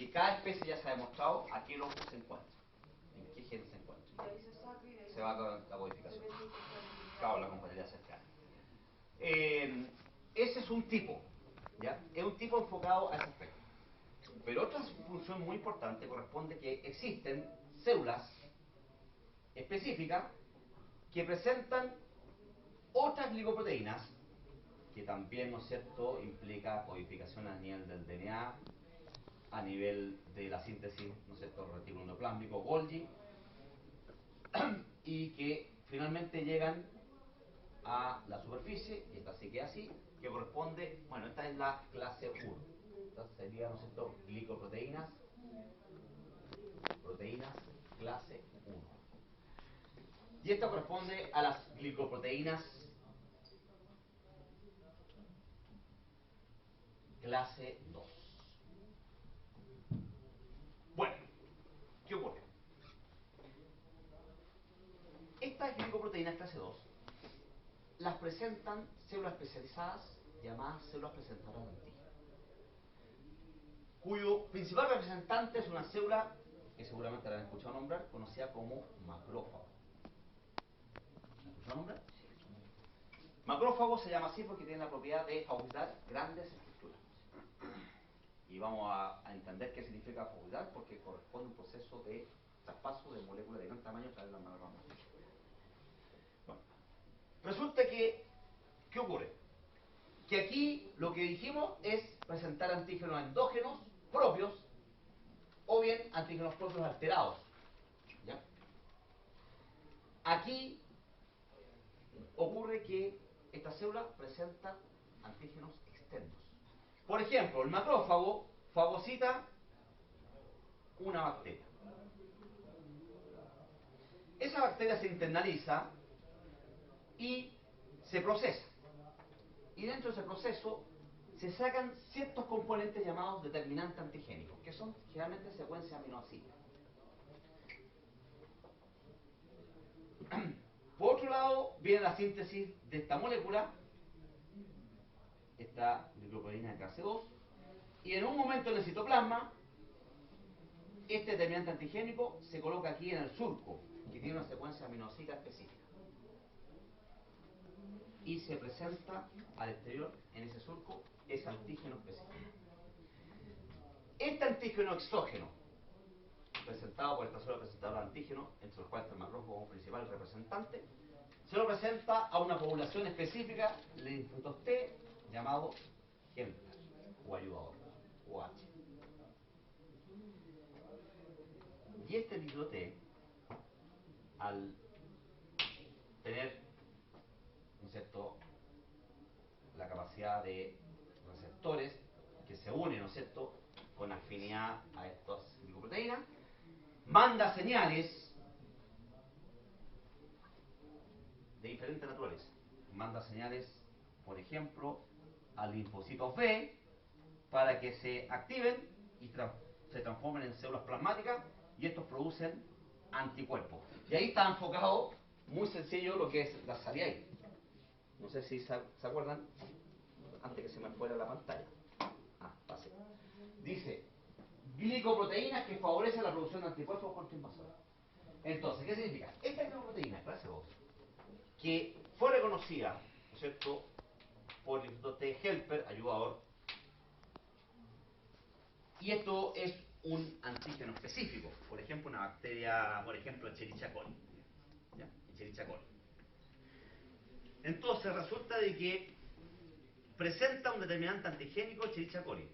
que cada especie ya se ha demostrado a qué loco se encuentra, en qué gen se encuentra. Se va a la codificación. Claro, la compatibilidad cercana. Ese es un tipo, ¿ya? Es un tipo enfocado a ese aspecto. Pero otra función muy importante corresponde que existen células específicas que presentan otras glicoproteínas, que también, ¿no es cierto?, implica codificación a nivel del DNA, a nivel de la síntesis, ¿no es cierto?, retículo endoplásmico, Golgi, y que finalmente llegan a la superficie, y esta sí queda así, que corresponde, bueno, esta es la clase 1. Entonces sería, ¿no es cierto?, glicoproteínas, proteínas clase 1. Y esto corresponde a las glicoproteínas clase 2. Bueno, ¿qué ocurre? Estas glicoproteínas clase 2 las presentan células especializadas llamadas células presentadoras de antígeno, cuyo principal representante es una célula que seguramente la han escuchado nombrar, conocida como macrófago. ¿La han escuchado nombrar? Macrófago se llama así porque tiene la propiedad de fagocitar grandes estructuras. Y vamos a entender qué significa fagocitar porque corresponde a un proceso de traspaso de moléculas de gran tamaño a través de la membrana. Bueno, resulta que, ¿qué ocurre? Que aquí lo que dijimos es presentar antígenos endógenos propios o bien antígenos propios alterados. ¿Ya? Aquí ocurre que esta célula presenta antígenos externos. Por ejemplo, el macrófago fagocita una bacteria. Esa bacteria se internaliza y se procesa. Y dentro de ese proceso se sacan ciertos componentes llamados determinantes antigénicos, que son generalmente secuencias aminoácidas. Por otro lado, viene la síntesis de esta molécula, esta glicoproteína de clase 2, y en un momento en el citoplasma, este determinante antigénico se coloca aquí en el surco, que tiene una secuencia aminoácida específica. Y se presenta al exterior, en ese surco, ese antígeno específico. Este antígeno exógeno, presentado por esta célula presentadora de antígeno, entre los cuales está el macrófago principal representante, se lo presenta a una población específica de linfocitos T llamado helper o ayudador o H. Y este linfocito T, al tener, ¿no es cierto?, la capacidad de receptores que se unen, ¿no es cierto?, con afinidad a estas glicoproteínas, manda señales de diferente naturaleza. Manda señales, por ejemplo, al linfocito B para que se activen y se transformen en células plasmáticas, y estos producen anticuerpos. Y ahí está enfocado, muy sencillo, lo que es la salida ahí. No sé si se acuerdan, antes que se me fuera la pantalla. Pase. Dice, glicoproteínas que favorecen la producción de anticuerpos contra invasores. Entonces, ¿qué significa? Esta glicoproteína clase 2, que fue reconocida, ¿no es cierto?, por el Instituto T. helper, ayudador, y esto es un antígeno específico, por ejemplo, una bacteria, por ejemplo, Escherichia coli. ¿Ya? Escherichia coli. Entonces, resulta de que presenta un determinante antigénico Escherichia coli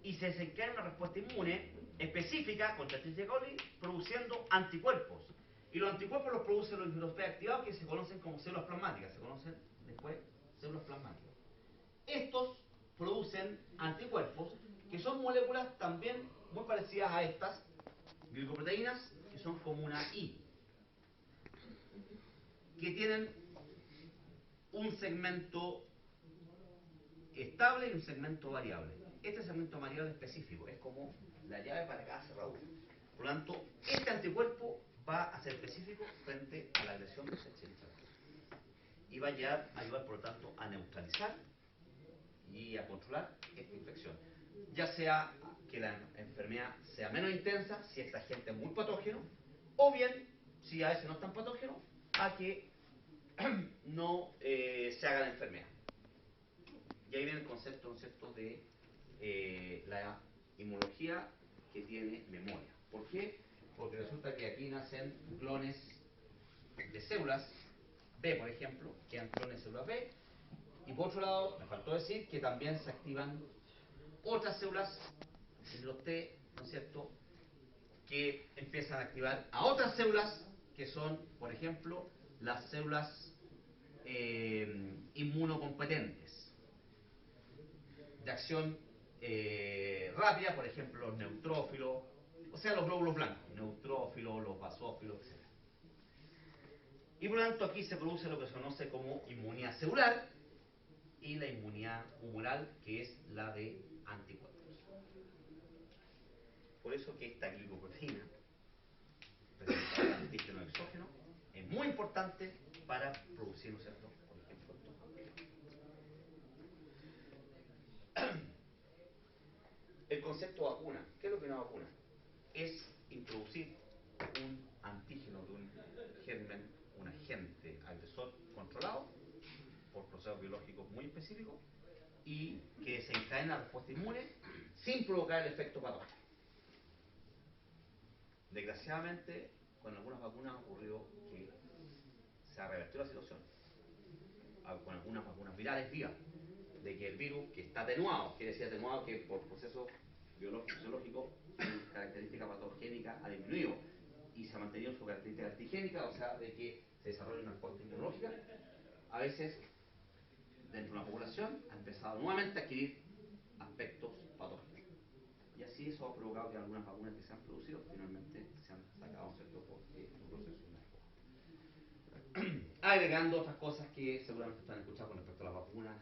y se desencadena una respuesta inmune específica contra Escherichia coli produciendo anticuerpos. Y los anticuerpos los producen los linfocitos T activados, que se conocen como células plasmáticas, se conocen después células plasmáticas. Estos producen anticuerpos, que son moléculas también muy parecidas a estas glicoproteínas, que son como una I, que tienen un segmento estable y un segmento variable. Este segmento variable específico es como la llave para cada cerradura. Por lo tanto, este anticuerpo va a ser específico frente a la agresión de Escherichia coli y va a ayudar, por lo tanto, a neutralizar y a controlar esta infección, ya sea que la enfermedad sea menos intensa si esta gente es muy patógeno, o bien, si a veces no es tan patógeno, a que no se haga la enfermedad. Y ahí viene el concepto, ¿no es cierto?, de la inmunología que tiene memoria. ¿Por qué? Porque resulta que aquí nacen clones de células B, por ejemplo, quedan clones de células B, y por otro lado, me faltó decir que también se activan otras células, los T, ¿no es cierto?, que empiezan a activar a otras células que son, por ejemplo, las células inmunocompetentes de acción rápida, por ejemplo, los neutrófilos, o sea, los glóbulos blancos, neutrófilos, los basófilos, etc. Y por lo tanto aquí se produce lo que se conoce como inmunidad celular y la inmunidad humoral, que es la de anticuerpos. Por eso que esta glicoproteína, presentada en antígeno exógeno, es muy importante para producir, ¿no es cierto?, por ejemplo, el concepto vacuna. ¿Qué es lo que una vacuna? Es introducir un antígeno de un germen, un agente agresor controlado por procesos biológicos muy específicos y que desencadena la respuesta inmune sin provocar el efecto patógeno. Desgraciadamente, con algunas vacunas ha ocurrido que se ha revertido la situación, con algunas vacunas virales vivas, de que el virus, que está atenuado, quiere decir atenuado que por procesos biológicos su característica patogénica ha disminuido y se ha mantenido su característica antigénica, o sea, de que se desarrolla una respuesta inmunológica, a veces dentro de una población ha empezado nuevamente a adquirir aspectos patógenos. Y así eso ha provocado que algunas vacunas que se han producido finalmente se han sacado, ¿cierto?, porque es un proceso inactivo. Agregando otras cosas que seguramente están escuchando con respecto a las vacunas,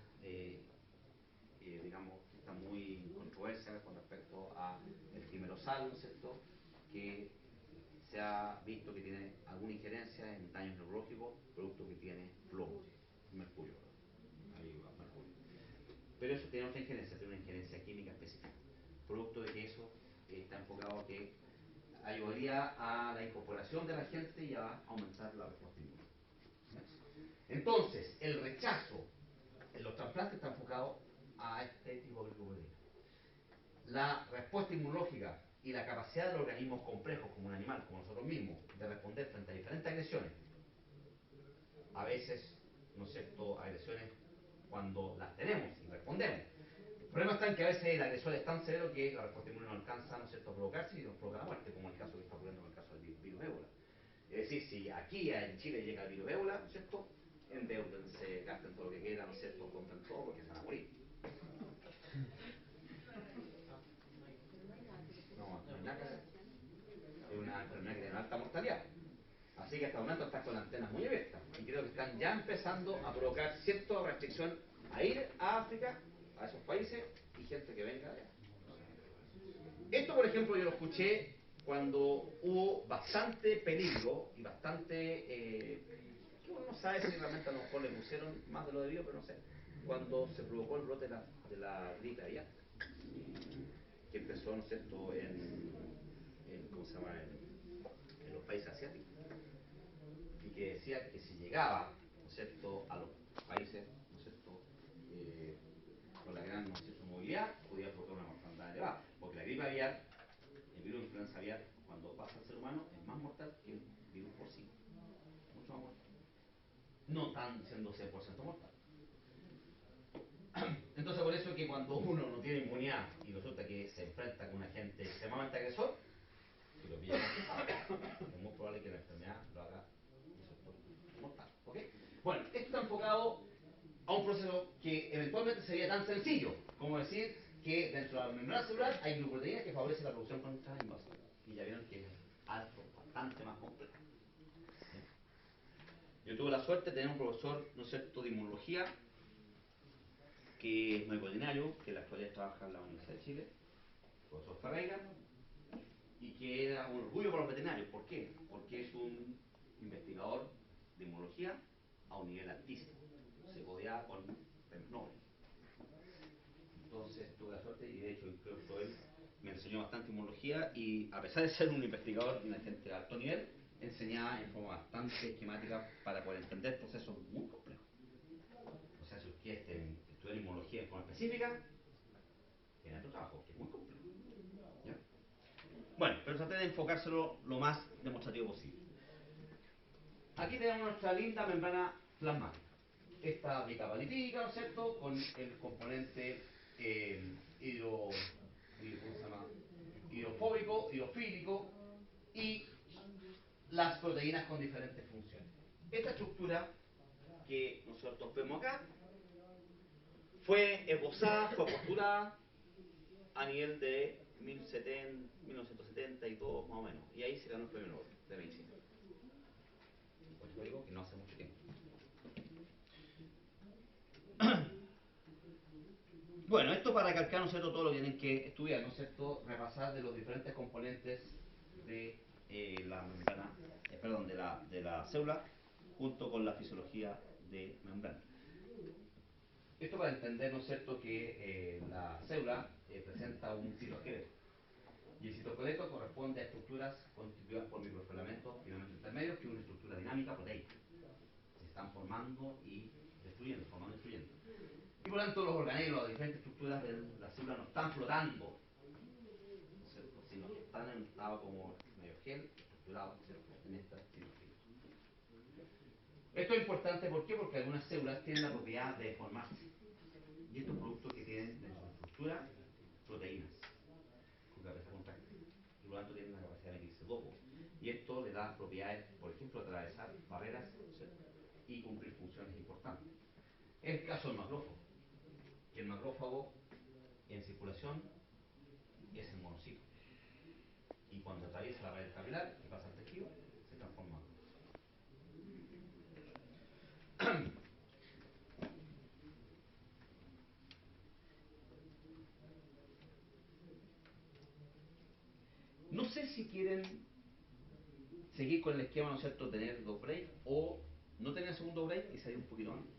digamos, que está muy en controversia con respecto a el timerosal, ¿no es cierto?, que se ha visto que tiene alguna injerencia en daños neurológicos, producto que tiene plomo, mercurio, mercurio. Pero eso tiene otra injerencia, tiene una injerencia química específica, producto de que eso está enfocado a que ayudaría a la incorporación de la gente y a aumentar la respuesta inmune. Entonces, el rechazo en los trasplantes está enfocado a este tipo de glicoproteína. La respuesta inmunológica y la capacidad de los organismos complejos, como un animal, como nosotros mismos, de responder frente a diferentes agresiones, a veces, ¿no es cierto?, agresiones cuando las tenemos y respondemos. El problema está en que a veces el agresor es tan severo que la respuesta inmune no alcanza, ¿no es cierto?, a provocarse y nos provoca la muerte, como el caso que está ocurriendo en el caso del virus ébola. Es decir, si aquí en Chile llega el virus ébola, ¿no es cierto?, endeudense, gasten todo lo que quieran, ¿no es cierto?, compren todo porque se van a morir. No hay nada que hacer. Es una enfermedad que tiene alta mortalidad. Así que hasta el momento están con las antenas muy abiertas y creo que están ya empezando a provocar cierta restricción a ir a África, a esos países, y gente que venga allá. Esto, por ejemplo, yo lo escuché cuando hubo bastante peligro y bastante... que uno no sabe si realmente a lo mejor le pusieron más de lo debido, pero no sé. Cuando se provocó el brote de la gripe aviar, que empezó, ¿no es cierto?, ¿cómo se llama?, en los países asiáticos, y que decía que si llegaba, ¿no es cierto?, a los países, ¿no es cierto?, con la gran, ¿no es cierto?, movilidad, podía provocar una mortalidad elevada, porque la gripe aviar, el virus de influenza aviar, cuando pasa al ser humano, es más mortal que el virus porcino, mucho más mortal, no tan siendo 100% mortal. Entonces, por eso es que cuando uno no tiene inmunidad y resulta que se enfrenta con un agente extremadamente agresor, si lo pilla es muy probable que la enfermedad lo haga, ¿no es cierto?, mortal. ¿Okay? Bueno, esto está enfocado a un proceso que eventualmente sería tan sencillo como decir que dentro de la membrana celular hay glicoproteínas que favorecen la producción contra invasores. Y ya vieron que es alto, bastante más complejo. Yo tuve la suerte de tener un profesor, ¿no es cierto?, de inmunología, que es muy veterinario, que en la actualidad trabaja en la Universidad de Chile, el profesor Ferreira, y que era un orgullo para los veterinarios. ¿Por qué? Porque es un investigador de inmunología a un nivel altísimo. Se codeaba con premios Nobel. Entonces tuve la suerte, y de hecho incluso él me enseñó bastante inmunología y a pesar de ser un investigador y una gente de alto nivel, enseñaba en forma bastante esquemática para poder entender procesos muy complejos. O sea, si ustedes estudian inmunología en forma específica, tienen otro trabajo, que es muy complejo. ¿Ya? Bueno, pero traté de enfocárselo lo más demostrativo posible. Aquí tenemos nuestra linda membrana plasmática. Esta capa lipídica, ¿no es cierto?, con el componente ¿cómo se llama? Hidrofóbico, hidrofílico y las proteínas con diferentes funciones. Esta estructura que nosotros vemos acá fue esbozada, fue postulada a nivel de 1972 más o menos, y ahí se ganó el premio Nobel de medicina. Pues lo digo que no hace mucho tiempo. Bueno, esto para recalcar, ¿no es cierto?, todo lo que tienen que estudiar, ¿no es cierto?, repasar de los diferentes componentes de la membrana, de la célula, junto con la fisiología de membrana. Esto para entender, ¿no es cierto?, que la célula presenta un citoesqueleto. Y el citoesqueleto corresponde a estructuras constituidas por microfilamentos, filamentos intermedios, que es una estructura dinámica proteica. Se están formando y destruyendo, formando y destruyendo. Y por lo tanto los organelos, las diferentes estructuras de la célula no están flotando, ¿no es cierto?, sino que están en un estado como medio gel, estructurado, ¿no es cierto?, en esta citoesqueleto. Esto es importante, ¿por qué? Porque algunas células tienen la propiedad de formarse. Y estos productos que tienen en su estructura proteínas con capacidad contráctil. Y por lo tanto tienen la capacidad de medirse dopo. Y esto le da propiedades, por ejemplo, de atravesar barreras, ¿cierto?, y cumplir funciones importantes. Es el caso del macrófago. Que el macrófago en circulación es el monocito. Y cuando atraviesa la pared capilar y pasa al tejido, se transforma en macrófago. No sé si quieren seguir con el esquema, ¿no es cierto?, tener dos breaks o no tener segundo break y salir un poquito antes.